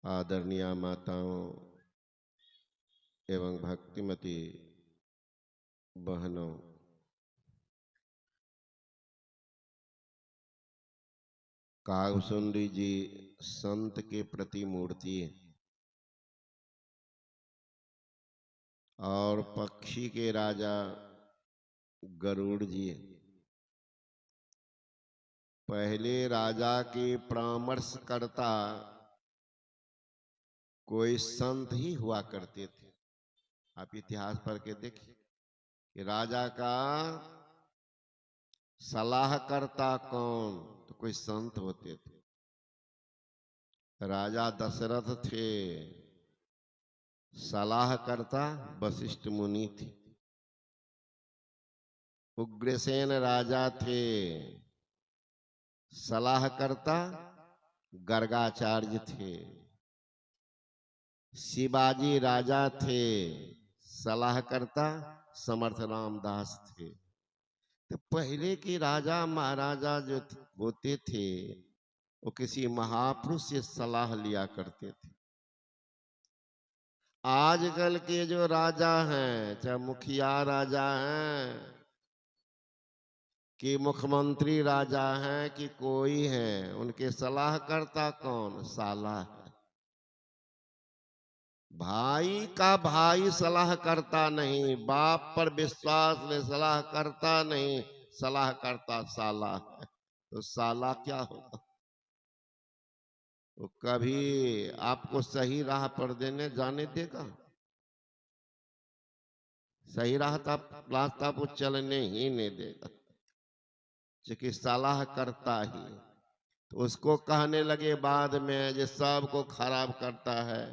आदरणीय माताओं एवं भक्तिमती बहनों, कागसुंदरी जी संत के प्रति मूर्ति और पक्षी के राजा गरुड़ जी पहले राजा के परामर्शकर्ता कोई संत ही हुआ करते थे। आप इतिहास पढ़ के देखिए कि राजा का सलाहकर्ता कौन, तो कोई संत होते थे। राजा दशरथ थे, सलाहकर्ता वशिष्ठ मुनि थे। उग्रसेन राजा थे, सलाहकर्ता गर्गाचार्य थे। शिवाजी राजा थे, सलाहकर्ता समर्थ रामदास थे। तो पहले के राजा महाराजा जो होते थे वो किसी महापुरुष से सलाह लिया करते थे। आजकल के जो राजा हैं, चाहे मुखिया राजा हैं कि मुख्यमंत्री राजा हैं कि कोई है, उनके सलाहकर्ता कौन? साला है। भाई का भाई सलाह करता नहीं, बाप पर विश्वास में सलाह करता नहीं, सलाह करता साला है। तो साला क्या होगा? वो कभी आपको सही राह पर देने जाने देगा? सही रास्ता को चलने ही नहीं देगा, क्योंकि सलाह करता ही। तो उसको कहने लगे बाद में जो सबको खराब करता है,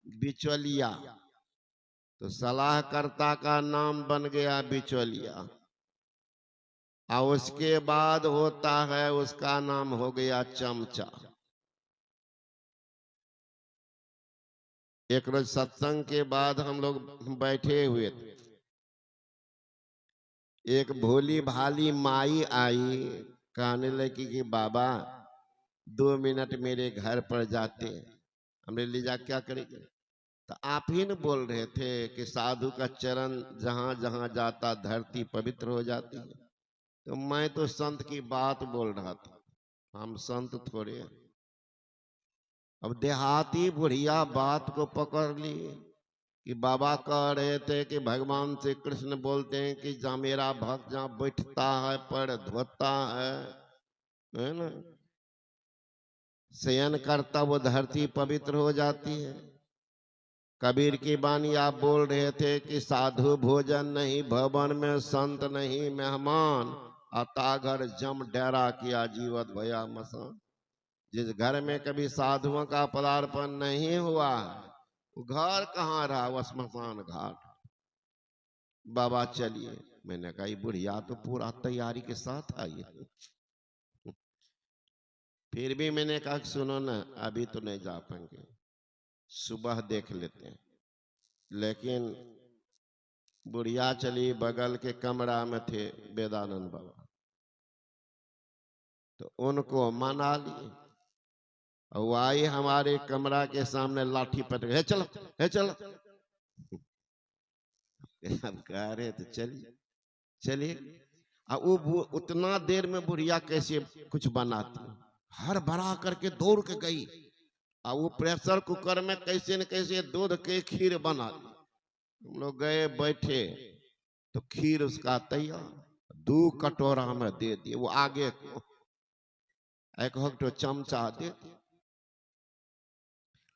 बिचौलिया। तो सलाहकर्ता का नाम बन गया बिचौलिया, और उसके बाद होता है उसका नाम हो गया चमचा। एक रोज सत्संग के बाद हम लोग बैठे हुए थे, एक भोली भाली माई आई, कहने लगी कि बाबा 2 मिनट मेरे घर पर जाते। हमने ले जा क्या करेंगे? तो आप ही न बोल रहे थे कि साधु का चरण जहां जहां जाता धरती पवित्र हो जाती है। तो मैं तो संत की बात बोल रहा था, हम संत थोड़े हैं। अब देहाती बुढ़िया बात को पकड़ ली कि बाबा कह रहे थे कि भगवान श्री कृष्ण बोलते हैं कि जहाँ मेरा भक्त जहाँ बैठता है पैर धोता है ना, शयन करता वो धरती पवित्र हो जाती है। कबीर की बानी आप बोल रहे थे कि साधु भोजन नहीं, भवन में संत नहीं मेहमान, अता घर जम डेरा किया जीवत भया मसान। जिस घर में कभी साधुओं का पदार्पण नहीं हुआ, वो घर कहाँ रहा? वो श्मशान घाट। बाबा चलिए। मैंने कहा बुढ़िया तो पूरा तैयारी के साथ आई है। फिर भी मैंने कहा सुनो ना, अभी तो नहीं जा पाएंगे, सुबह देख लेते हैं। लेकिन बुढ़िया चली, बगल के कमरा में थे वेदानंद बाबा, तो उनको मना लिए। और आई हमारे कमरा के सामने लाठी पटक, है चलो, है चलो। अब कह रहे तो चलिए चलिए। वो उतना देर में बुढ़िया कैसे कुछ बनाती, हर भरा करके दौड़ के गई, और वो प्रेशर कुकर में कैसे न कैसे दूध के खीर बना ली। हम लोग गए बैठे तो खीर उसका तैयार, 2 कटोरा में दे दिए। वो आगे को एक तो चमचा दे दिए।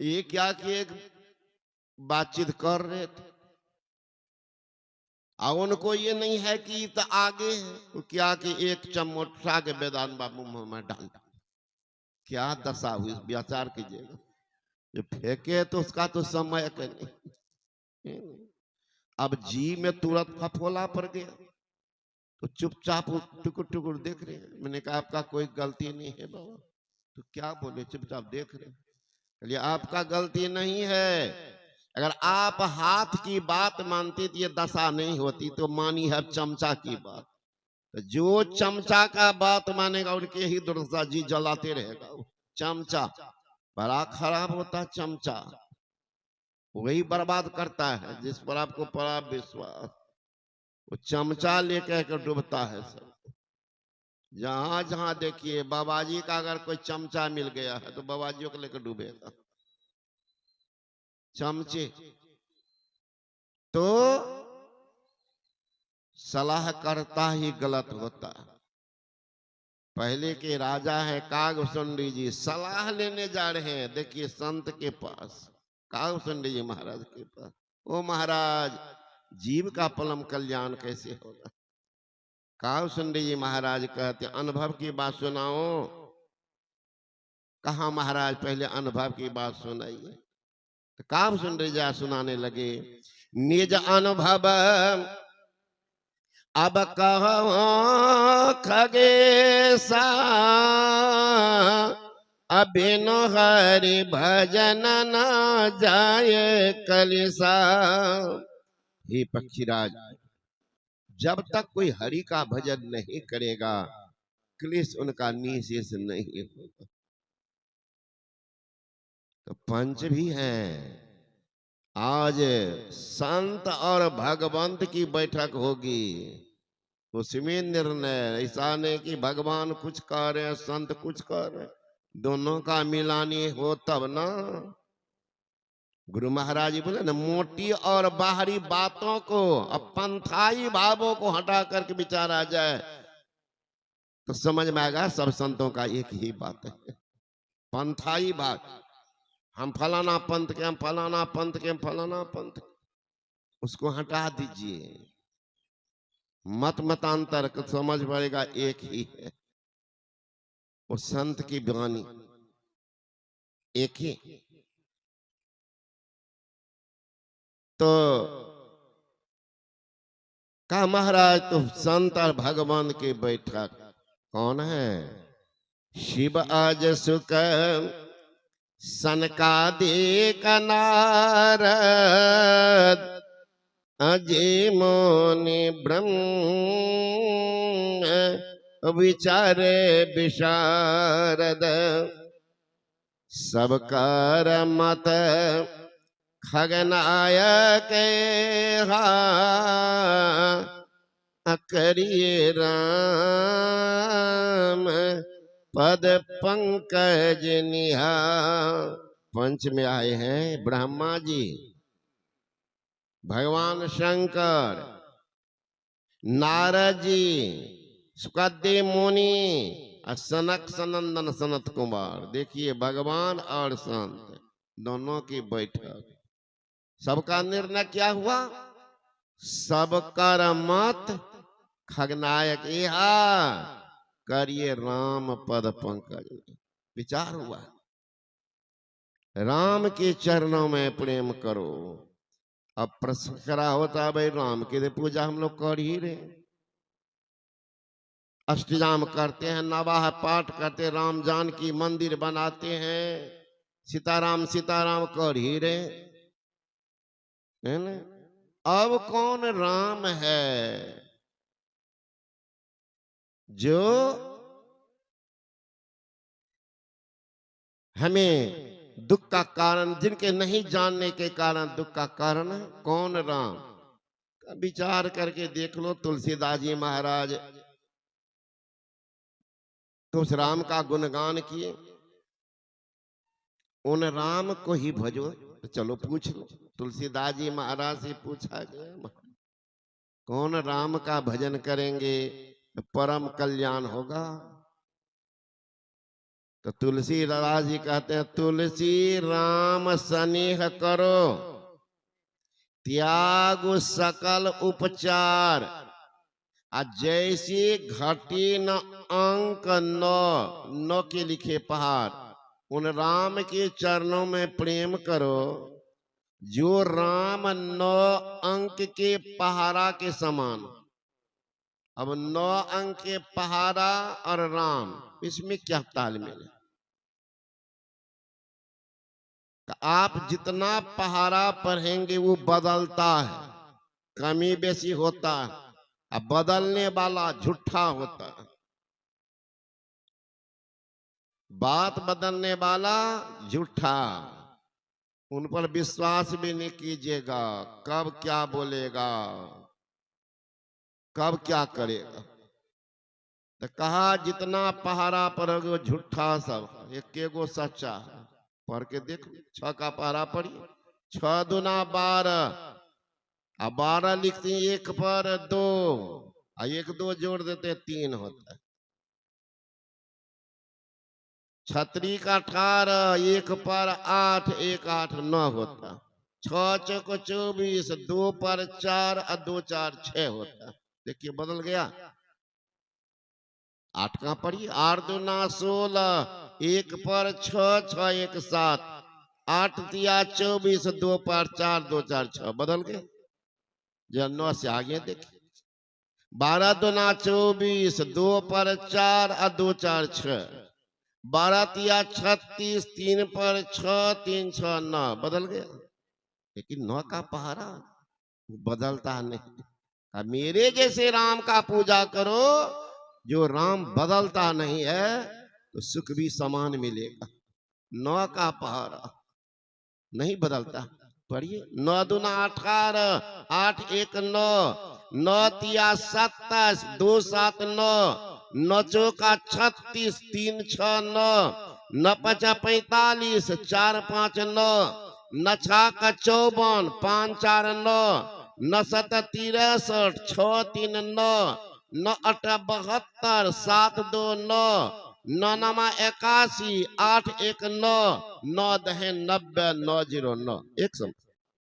ये क्या कि एक बातचीत कर रहे थे, और उनको ये नहीं है कि तो आगे है, तो क्या कि एक चम्मच उठा के वेदांत बाबू मुंह में डाल। क्या दशा हुई, विचार कीजिएगा। जो फेंके तो उसका तो समय के नहीं। अब जी में तुरंत फफोला पड़ गया, तो चुपचाप टुकुर टुकुर देख रहे हैं। मैंने कहा आपका कोई गलती नहीं है बाबा। तो क्या बोले, चुपचाप देख रहे। चलिए आपका गलती नहीं है, अगर आप हाथ की बात मानते तो ये दशा नहीं होती। तो मानी है चमचा की बात, तो जो चमचा का बात मानेगा उनके ही दुर्दशा, जी जलाते रहेगा। चमचा बड़ा खराब होता है चमचा, वही बर्बाद करता है जिस पर आपको बड़ा विश्वास। वो चमचा लेकर के डूबता है सब। जहां जहां देखिए बाबाजी का अगर कोई चमचा मिल गया है तो बाबाजियों को लेकर डूबेगा। चमचे तो सलाह करता ही गलत होता है। पहले के राजा है कागभूषणी जी, सलाह लेने जा रहे हैं, देखिए संत के पास, कागभूषणी जी महाराज के पास। ओ महाराज, जीव का परम कल्याण कैसे होगा? कागभूषणी जी महाराज कहते अनुभव की बात सुनाओ। कहा महाराज पहले अनुभव की बात सुनाइए। तो कागभूषणी जी सुनाने लगे, निज अनुभव अब कहो खगेसा, अबिनु हरि भजन न जाए कलिसा। हे पक्षीराज, जब तक कोई हरि का भजन नहीं करेगा क्लेश उनका निशेष नहीं होगा। तो पंच भी हैं, आज संत और भगवंत की बैठक होगी, उसमें निर्णय ऐसा नहीं कि भगवान कुछ कह रहे हैं संत कुछ कह रहे हैं, दोनों का मिलानी हो तब ना। गुरु महाराज जी बोले ना, मोटी और बाहरी बातों को अब पंथाई भावों को हटा करके विचारा जाए तो समझ में आएगा सब संतों का एक ही बात है। पंथाई बात, हम फलाना पंथ के, हम फलाना पंथ के, हम फलाना पंथ, उसको हटा दीजिए। मत मतांतर को समझ पड़ेगा एक ही है, वो संत की वाणी एक ही। तो कहा महाराज तो संत और भगवान की बैठक कौन है? शिव आज सुख सनकादिक नारद, अजय मुनि ब्रह्म विचारे विशारद, सब कर मत खगनायक करिए राम पद पंकज निहार। पंच में आए हैं ब्रह्मा जी, भगवान शंकर, नारद जी, सुखदेव मुनि और सनक सनंदन सनत कुमार। देखिए भगवान और संत दोनों की बैठक, सबका निर्णय क्या हुआ? सबकर मत खगनायक इहा करिए राम पद पंकज। विचार हुआ, राम के चरणों में प्रेम करो। अब प्रश्न खड़ा होता भाई राम की पूजा हम लोग कर ही रहे, अष्टजाम करते हैं, नवाह पाठ करते, राम जानकी मंदिर बनाते हैं, सीताराम सीताराम कर ही रहे है ना। अब कौन राम है जो हमें दुख का कारण, जिनके नहीं जानने के कारण दुख का कारण है? कौन राम? विचार करके देख लो। तुलसीदास जी महाराज तो उस राम का गुणगान किए, उन राम को ही भजो। तो चलो पूछ लो, तुलसीदास जी महाराज से पूछा गया कौन राम का भजन करेंगे तो परम कल्याण होगा? तो तुलसीदास जी कहते हैं तुलसी राम स्नेह करो, त्याग सकल उपचार, जैसी घटी न अंक नौ के लिखे पहाड़। उन राम के चरणों में प्रेम करो जो राम 9 अंक के पहाड़ा के समान। अब 9 अंक के पहाड़ा और राम, इसमें क्या तालमेल है? आप जितना पहाड़ा पढ़ेंगे वो बदलता है, कमी बेसी होता है, अब बदलने वाला झूठा होता है। बात बदलने वाला झूठा, उन पर विश्वास भी नहीं कीजिएगा। कब क्या बोलेगा, कब क्या करेगा। तो कहा जितना पहाड़ा पर झूठा सब, एक गो सच्चा। पढ़ के देखो, 6 का पहाड़ा पढ़िए, 6 दूना 12, अब 12 लिखते हैं 1 पर 2, और 1 2 जोड़ देते 3 होता है। छतरी का 18, 1 पर 8, 1 8 9 होता। 6 चौक 24, 2 पर 4 और 2 4 6 होता। देखिए बदल गया। 8 का पढ़िए, 8 दूना 16, 1 पर 6 6 1 7, 8 तिया 24, 2 पर 4 2 4 6 बदल गए। जब 9 से आगे देखिए, 12 दूना 24, 2 पर 4 और 2 4 6, 12 तिया 36, 3 पर 6 3 6 9 बदल गया। लेकिन 9 का पहाड़ा बदलता नहीं। मेरे जैसे राम का पूजा करो, जो राम बदलता नहीं है, तो सुख भी समान मिलेगा। 9 का पहाड़ा नहीं बदलता। पढ़िए, 9 दूना 18, 8 1 9, 9 तिया 27, 2 7 9, 9 चौका 36, 3 6 9, 9 5 45, 4 5 9, 9 6 54, 5 4 9, 9 7 63, 6 3 9, 9 8 72, 7 2 9, 9 9 81, 8 1 9, 9 10 90, 9 0 9 100।